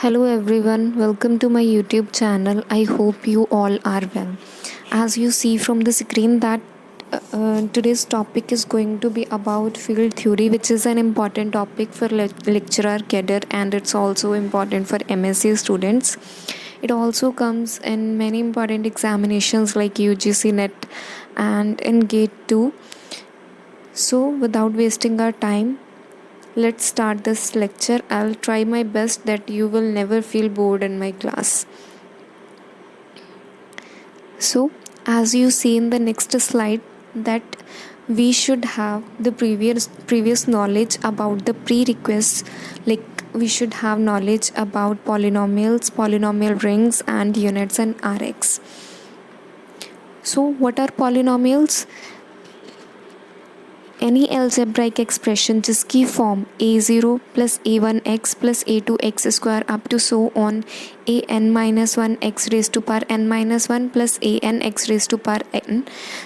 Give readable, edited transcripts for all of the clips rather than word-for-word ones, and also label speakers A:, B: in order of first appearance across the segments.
A: Hello everyone, welcome to my YouTube channel. I hope you all are well. As you see from the screen that today's topic is going to be about field theory, which is an important topic for lecturer cadre, and it's also important for MSc students. It also comes in many important examinations like UGC NET and in GATE 2. So without wasting our time, let's start this lecture. I'll try my best that you will never feel bored in my class. So, as you see in the next slide, that we should have the previous knowledge about the prerequisites, like we should have knowledge about polynomials, polynomial rings, and units and Rx. So, what are polynomials? Any algebraic expression जिसकी form a0 plus a1x plus a2x square up to so on an minus 1 x raised to power n minus 1 plus an x raised to power n.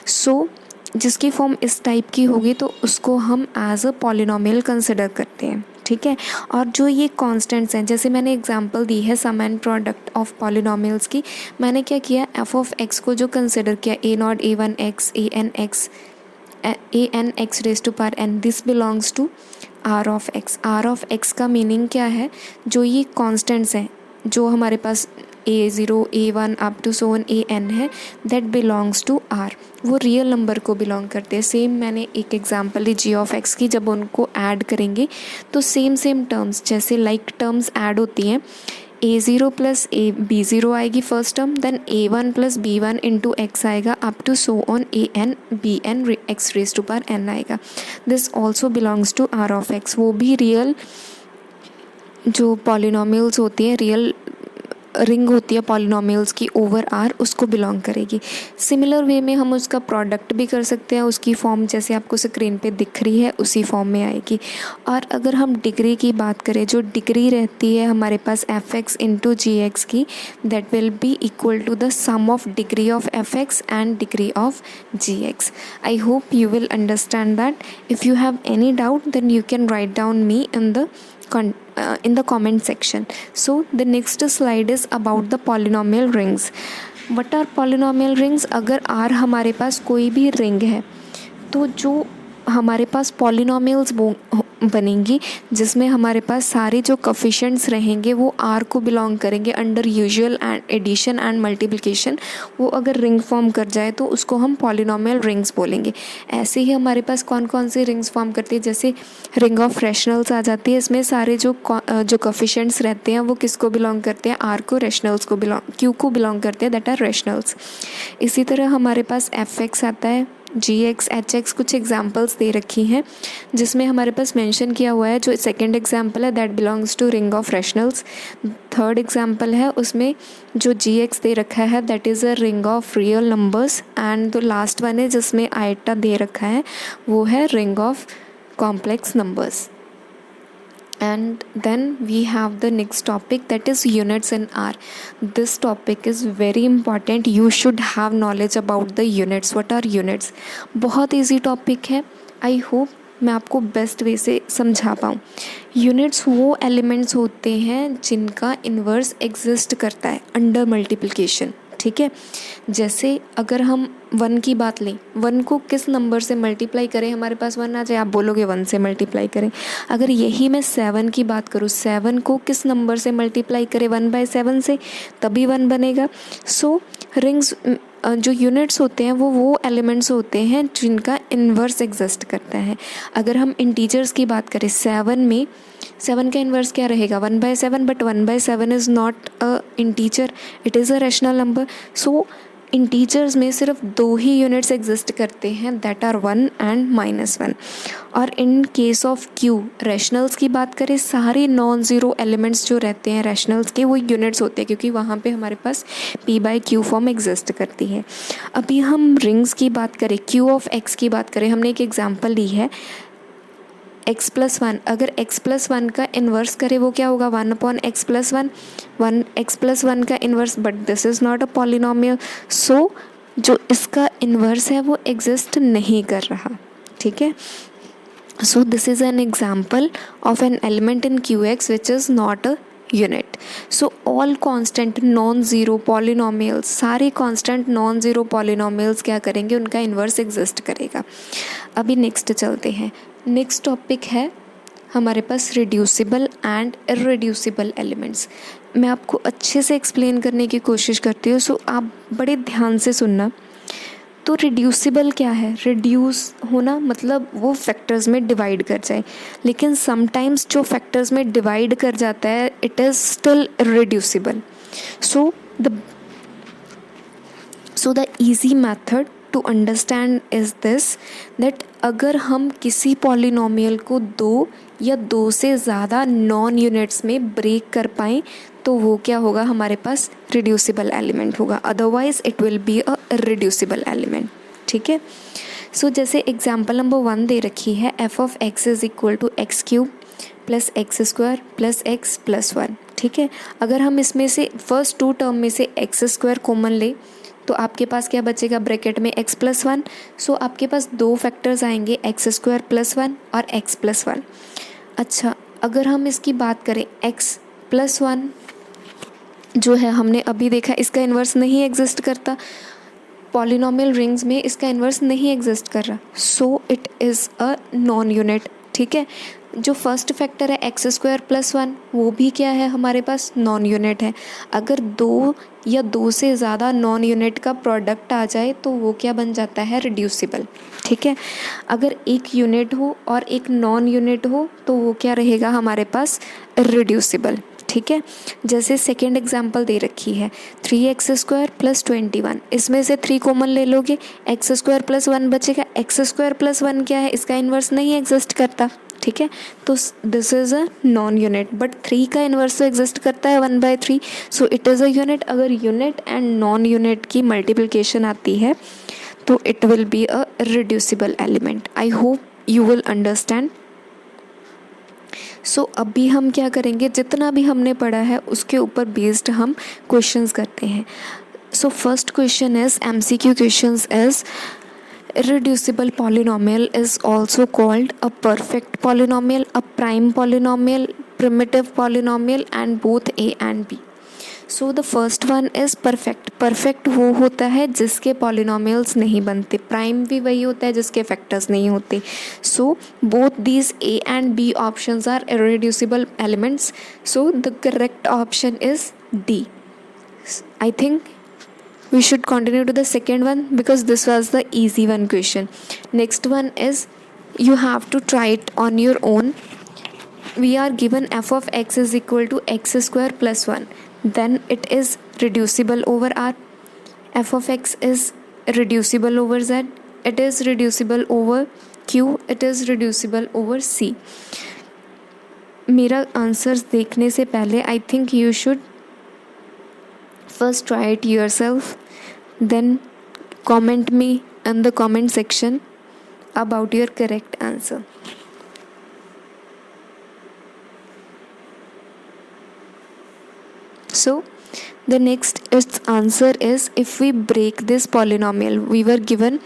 A: सो जिसकी form इस type की होगी तो उसको हम as a polynomial consider करते हैं, ठीक है. और जो ये कांस्टेंट्स हैं, जैसे मैंने एग्जांपल दी है सम एंड प्रोडक्ट ऑफ पॉलिनोमियल्स की, मैंने क्या किया, एफ ऑफ एक्स को जो कंसिडर किया a naught a one x a n x an x raised to power n, this belongs to r of x. r of x का meaning क्या है, जो ये कॉन्स्टेंट्स हैं जो हमारे पास a0 a1 up to so on an है, दैट बिलोंग्स टू r, वो रियल नंबर को बिलोंग करते हैं. सेम मैंने एक एग्जांपल ली g ऑफ x की, जब उनको ऐड करेंगे तो सेम टर्म्स जैसे लाइक टर्म्स ऐड होती हैं, a0 प्लस b0 आएगी first term, then a1 plus b1 into X आएगा up to so on an bn x raise to power n आएगा. This also belongs to r of x. वो भी real जो polynomials होती है, real ring होती है पॉलिनोमियल्स की ओवर आर, उसको बिलोंग करेगी. सिमिलर वे में हम उसका प्रोडक्ट भी कर सकते हैं, उसकी फॉर्म जैसे आपको स्क्रीन पे दिख रही है उसी फॉर्म में आएगी. और अगर हम डिग्री की बात करें, जो डिग्री रहती है हमारे पास F X into G X की, that will be equal to the sum of degree of F X and degree of G X. I hope you will understand that. If you have any doubt, then you can write down me in the comment section. So the next slide is about the polynomial rings. What are polynomial rings? अगर R हमारे पास कोई भी ring है तो जो हमारे पास polynomials बनेंगी जिसमें हमारे पास सारे जो कोफिशिएंट्स रहेंगे वो R को बिलोंग करेंगे under usual and addition and multiplication. वो अगर रिंग फॉर्म कर जाए तो उसको हम पॉलिनोमियल रिंग्स बोलेंगे. ऐसे ही हमारे पास कौन कौन सी रिंग्स फॉर्म करती है, जैसे रिंग ऑफ रैशनल्स आ जाती है. इसमें सारे जो कोफिशिएंट्स रहते हैं वो किसको बिलोंग करते हैं, R को, रैशनल्स को Q को बिलोंग करते हैं, दैट आर रैशनल्स. इसी तरह हमारे पास एफ एक्स आता है, जी एक्स, एच एक्स, कुछ एग्जाम्पल्स दे रखी हैं जिसमें हमारे पास मेंशन किया हुआ है. जो सेकंड एग्जाम्पल है that belongs to ring of rationals. Third example है उसमें जो जी एक्स दे रखा है that is a ring of real numbers. And the last one है जिसमें आइटा दे रखा है, वो है ring of complex numbers. And then we have the next topic, that is units in R. This topic is very important. You should have knowledge about the units. What are units? बहुत easy topic है. I hope मैं आपको best way से समझा पाऊँ. Units वो elements होते हैं जिनका इन्वर्स एग्जिस्ट करता है अंडर मल्टीप्लिकेशन, ठीक है. जैसे अगर हम 1 की बात लें, 1 को किस नंबर से मल्टीप्लाई करें हमारे पास 1 आ जाए, आप बोलोगे 1 से मल्टीप्लाई करें. अगर यही मैं 7 की बात करूँ, 7 को किस नंबर से मल्टीप्लाई करें 1/7 से, तभी 1 बनेगा. सो रिंग्स जो यूनिट्स होते हैं वो एलिमेंट्स होते हैं जिनका इन्वर्स एग्जिस्ट करता है. अगर हम इंटीजर्स की बात करें, 7 का इन्वर्स क्या रहेगा, 1/7, but 1/7 is not a integer, it is a rational number. So integers में सिर्फ 2 ही यूनिट्स एग्जिस्ट करते हैं, दैट आर 1 एंड -1. और in case of Q, rationals की बात करें, सारे नॉन ज़ीरो एलिमेंट्स जो रहते हैं रैशनल्स के वो यूनिट्स होते हैं, क्योंकि वहाँ पे हमारे पास p/q फॉर्म एग्जिस्ट करती है. अभी हम रिंग्स की बात करें, q ऑफ x की बात करें, हमने एक एग्जांपल ली है x+1. अगर x+1 का इन्वर्स करें वो क्या होगा, 1/x+1, 1x+1 का inverse, but this is not a polynomial. So जो इसका इन्वर्स है वो एग्जिस्ट नहीं कर रहा, ठीक है. So this is an example of an element in Qx which is not a unit. So all constant non zero polynomials, सारे कांस्टेंट नॉन ज़ीरो पॉलिनोमियल्स क्या करेंगे, उनका इन्वर्स एग्जिस्ट करेगा. अभी नेक्स्ट चलते हैं. नेक्स्ट टॉपिक है हमारे पास रिड्यूसिबल एंड इररिड्यूसिबल एलिमेंट्स. मैं आपको अच्छे से एक्सप्लेन करने की कोशिश करती हूँ, सो आप बड़े ध्यान से सुनना. तो रिड्यूसिबल क्या है? रिड्यूस होना मतलब वो फैक्टर्स में डिवाइड कर जाए, लेकिन समटाइम्स जो फैक्टर्स में डिवाइड कर जाता है it is still irreducible. So the easy method to understand is this, that अगर हम किसी पॉलिनोमियल को दो या दो से ज़्यादा नॉन यूनिट्स में ब्रेक कर पाएँ तो वो क्या होगा, हमारे पास रिड्यूसिबल एलिमेंट होगा. Otherwise it will be a irreducible element. ठीक है. सो जैसे एग्जांपल नंबर 1 दे रखी है, F of X is equal to X cube plus X square plus X plus 1. ठीक है. अगर हम इसमें से फर्स्ट 2 टर्म में से एक्स स्क्वायर कॉमन ले तो आपके पास क्या बचेगा, ब्रैकेट में एक्स प्लस 1. सो आपके पास 2 फैक्टर्स आएंगे, एक्स स्क्वायर प्लस 1 और एक्स प्लस 1. अच्छा, अगर हम इसकी बात करें, एक्स प्लस 1 जो है हमने अभी देखा इसका इन्वर्स नहीं एग्जिस्ट करता, पॉलिनोमियल रिंग्स में इसका इन्वर्स नहीं एग्जिस्ट कर रहा. सो it is a non unit. ठीक है. जो फर्स्ट फैक्टर है एक्स स्क्वायर प्लस 1 वो भी क्या है, हमारे पास नॉन यूनिट है. अगर 2 या 2 से ज़्यादा नॉन यूनिट का प्रोडक्ट आ जाए तो वो क्या बन जाता है, रिड्यूसिबल. ठीक है. अगर एक यूनिट हो और एक नॉन यूनिट हो तो वो क्या रहेगा, हमारे पास इररिड्यूसिबल. ठीक है. जैसे सेकेंड एग्जांपल दे रखी है 3x स्क्वायर प्लस 21. इसमें से 3 कॉमन ले लोगे, एक्स स्क्वायर प्लस 1 बचेगा. एक्स स्क्वायर प्लस 1 क्या है, इसका इन्वर्स नहीं एग्जिस्ट करता. ठीक है. तो this is a non unit, but 3 का इन्वर्स तो एग्जिस्ट करता है 1/3. So it is a unit. अगर यूनिट एंड नॉन यूनिट की मल्टीप्लिकेशन आती है तो it will be a reducible element. I hope you will understand. So अभी हम क्या करेंगे, जितना भी हमने पढ़ा है उसके ऊपर बेस्ड हम क्वेश्चंस करते हैं. So first question is MCQ questions is irreducible polynomial is also called a perfect polynomial, a prime polynomial, primitive polynomial and both A and B. So the first one is perfect. perfect वो होता है जिसके polynomials नहीं बनते. prime भी वही होता है जिसके factors नहीं होते. So both these A and B options are irreducible elements. So the correct option is D. I think we should continue to the second one because this was the easy one question. Next one is you have to try it on your own. We are given f of x is equal to x square plus 1. Then it is reducible over R. F of x is reducible over Z. It is reducible over Q. It is reducible over C. मेरा answers देखने से पहले I think you should first try it yourself, then comment me in the comment section about your correct answer. So the next answer is, if we break this polynomial, we were given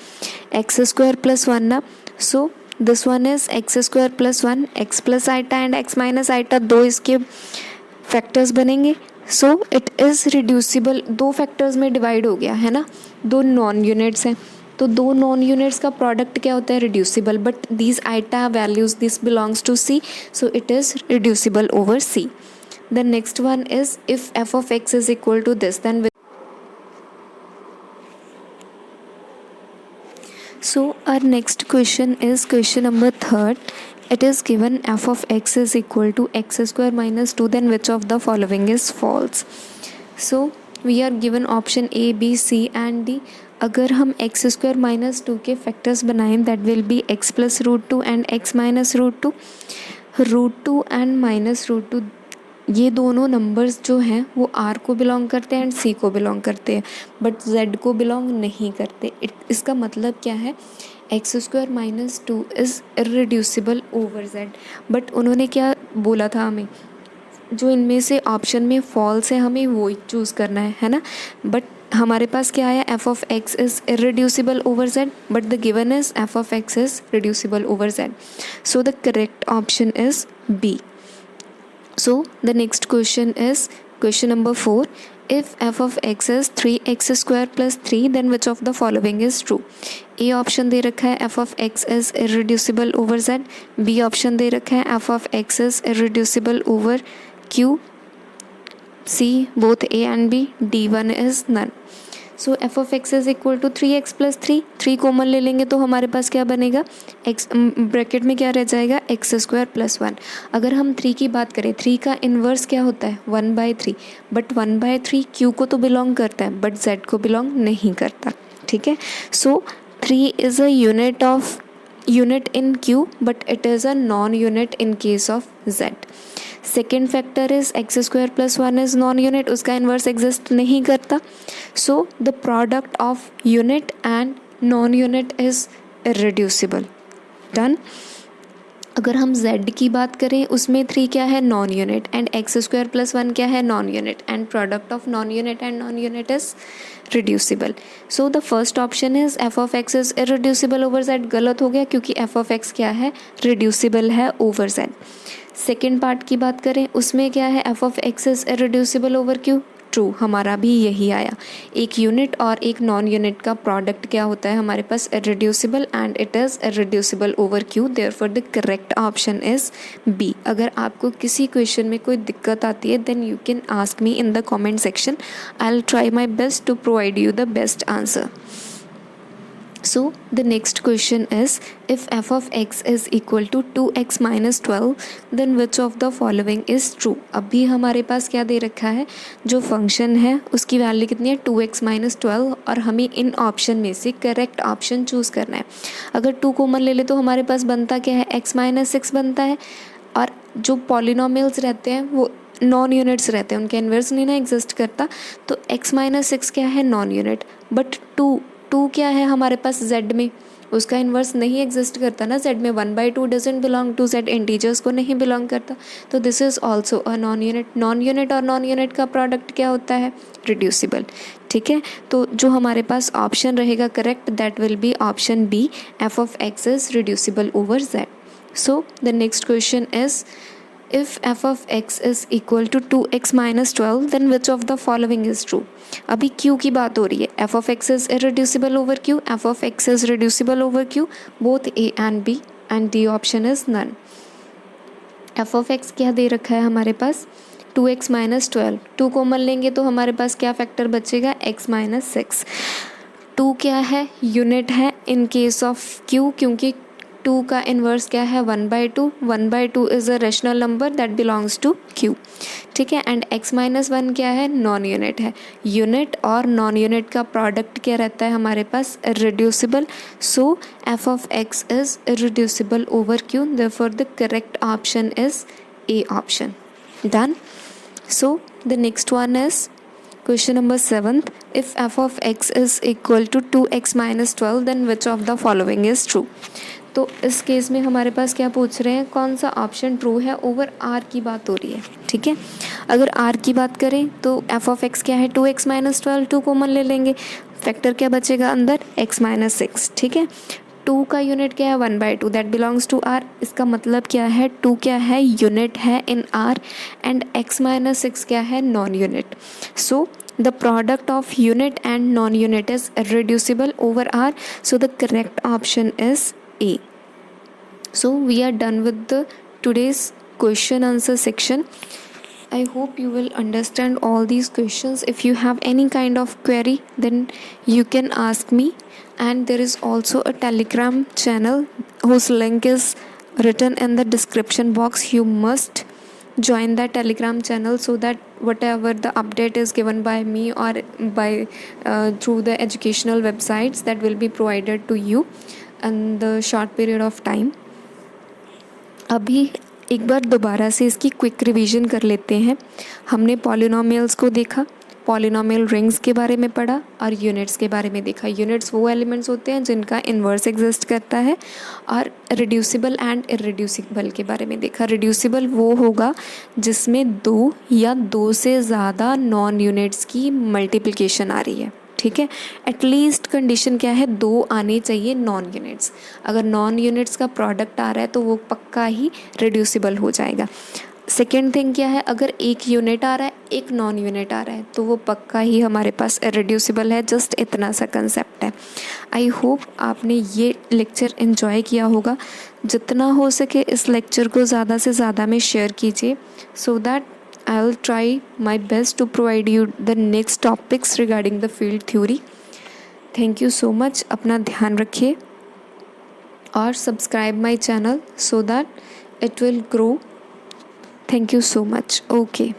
A: x square plus 1 na, so this one is x square plus 1, x plus iota and x minus iota, दो इसके factors बनेंगे. सो it is reducible. 2 factors में divide हो गया है ना, 2 non units हैं तो 2 नॉन यूनिट्स का प्रोडक्ट क्या होता है, reducible. But these iota values, this belongs to C, so it is reducible over C. The next one is if f of x is equal to this, then so our next question is question number 3rd. It is given f of x is equal to x square minus 2, then which of the following is false? So we are given option A, B, C and D. अगर हम x square minus 2 के factors बनाएं, that will be x plus root 2 and x minus root 2. root 2 and minus root 2 ये दोनों numbers जो हैं वो R को बिलोंग करते हैं एंड C को बिलोंग करते हैं, बट Z को बिलोंग नहीं करते. इसका मतलब क्या है, x square minus 2 is irreducible over Z. But उन्होंने क्या बोला था हमें, जो इनमें से ऑप्शन में फॉल्स है हमें वो चूज़ करना है ना. बट हमारे पास क्या आया, f of x is irreducible over Z, but the given is f of x is reducible over Z. So the correct option is B. So the next question is question number 4. If f of x is 3x square plus 3, then which of the following is true? A option दे रखा है f of x is irreducible over z. B option दे रखा है f of x is irreducible over q. C both A and B. D1 is none. So F of X is equal to 3x plus 3 common ले लेंगे तो हमारे पास क्या बनेगा, x bracket में क्या रह जाएगा, एक्स स्क्वायर प्लस 1. अगर हम 3 की बात करें, 3 का इन्वर्स क्या होता है 1/3, बट 1/3 q को तो बिलोंग करता है बट z को बिलोंग नहीं करता. ठीक है, सो 3 is a unit in q but it is a non unit in case of z. Second factor is x square plus 1 is non unit, उसका इन्वर्स एग्जिस्ट नहीं करता. So the product of unit and non unit is irreducible. Done. अगर हम z की बात करें, उसमें 3 क्या है, non unit, and x square plus 1 क्या है, non unit, and product of non unit and non unit is reducible. So the first option is F of X is irreducible over z. गलत हो गया क्योंकि एफ ऑफ एक्स क्या है, reducible है over z. Second part की बात करें, उसमें क्या है, F of X is irreducible over Q. True, हमारा भी यही आया. एक यूनिट और एक नॉन यूनिट का प्रोडक्ट क्या होता है हमारे पास, irreducible, and it is irreducible over Q. Therefore the correct option is B. अगर आपको किसी क्वेश्चन में कोई दिक्कत आती है then you can ask me in the comment section. I will try my best to provide you the best answer. So the next question is, if f of x is equal to 2x minus 12, then which of the following is true? अभी हमारे पास क्या दे रखा है, जो function है उसकी value कितनी है, 2x minus 12, और हमें इन ऑप्शन में से करेक्ट ऑप्शन चूज़ करना है. अगर 2 कॉमन ले ले तो हमारे पास बनता क्या है, x minus 6 बनता है. और जो पॉलिनोमियल्स रहते हैं वो नॉन यूनिट्स रहते हैं, उनके इन्वर्स नहीं ना एग्जिस्ट करता, तो x minus 6 क्या है, नॉन यूनिट. बट 2 क्या है हमारे पास z में, उसका इन्वर्स नहीं एग्जिस्ट करता ना z में. 1/2 doesn't belong to z, integers को नहीं बिलोंग करता, तो this is also a non unit. Non unit और नॉन यूनिट का प्रोडक्ट क्या होता है, रिड्यूसिबल. ठीक है, तो जो हमारे पास ऑप्शन रहेगा correct, that will be option B, F of X is reducible over z. So the next question is, if f of x is equal to 2x minus 12, then which of the following is true? अभी q की बात हो रही है, f of x is irreducible over q, f of x is reducible over q, both a and b, and d option is none. f of x क्या दे रखा है हमारे पास, 2x minus 12. 2 कॉमन लेंगे तो हमारे पास क्या फैक्टर बचेगा, x minus 6. 2 क्या है, यूनिट है इन केस ऑफ q, क्योंकि 2 का इन्वर्स क्या है, 1/2. 1/2 is a rational number that belongs to q. ठीक है, एंड x minus 1 क्या है, नॉन यूनिट है. यूनिट और नॉन यूनिट का प्रोडक्ट क्या रहता है हमारे पास, irreducible. So f of x is irreducible over q. Therefore the correct option is a option. Done. So the next one is question number 7th. If f of x is equal to 2x minus 12, then which of the following is true? तो इस case में हमारे पास क्या पूछ रहे हैं, कौन सा ऑप्शन ट्रू है. ओवर r की बात हो रही है. ठीक है, अगर r की बात करें तो f of x क्या है, 2x minus 12. 2 कॉमन ले लेंगे, फैक्टर क्या बचेगा अंदर, x minus 6. ठीक है, 2 का यूनिट क्या है, 1/2, दैट बिलोंग्स टू r. इसका मतलब क्या है, 2 क्या है, यूनिट है इन r, एंड x minus 6 क्या है, non unit. So the product of unit and non-unit is irreducible over r, so the correct option is a. So we are done with the today's question answer section. I hope you will understand all these questions. If you have any kind of query, then you can ask me, and there is also a Telegram channel whose link is written in the description box. You must join that Telegram channel so that whatever the update is given by me or by through the educational websites, that will be provided to you in the short period of time. अभी एक बार दोबारा से इसकी quick revision कर लेते हैं. हमने polynomials को देखा, पॉलिनोमियल रिंग्स के बारे में पढ़ा, और यूनिट्स के बारे में देखा. यूनिट्स वो एलिमेंट्स होते हैं जिनका इन्वर्स एग्जिस्ट करता है, और रिड्यूसिबल एंड इररिड्यूसिबल के बारे में देखा. रिड्यूसिबल वो होगा जिसमें 2 या 2 से ज़्यादा नॉन यूनिट्स की मल्टीप्लिकेशन आ रही है. ठीक है, एटलीस्ट कंडीशन क्या है, 2 आने चाहिए नॉन यूनिट्स. अगर नॉन यूनिट्स का प्रोडक्ट आ रहा है तो वो पक्का ही रिड्यूसिबल हो जाएगा. सेकेंड थिंग क्या है, अगर एक यूनिट आ रहा है एक नॉन यूनिट आ रहा है तो वो पक्का ही हमारे पास इरेड्यूसिबल है। जस्ट इतना सा कंसेप्ट है। आई होप आपने ये लेक्चर एंजॉय किया होगा। जितना हो सके इस लेक्चर को ज़्यादा से ज़्यादा में शेयर कीजिए, so that I will try my best to provide you the next topics regarding the field theory. Thank you so much. अपना ध्यान रखिए और subscribe my channel so that it will grow. Thank you so much. Okay.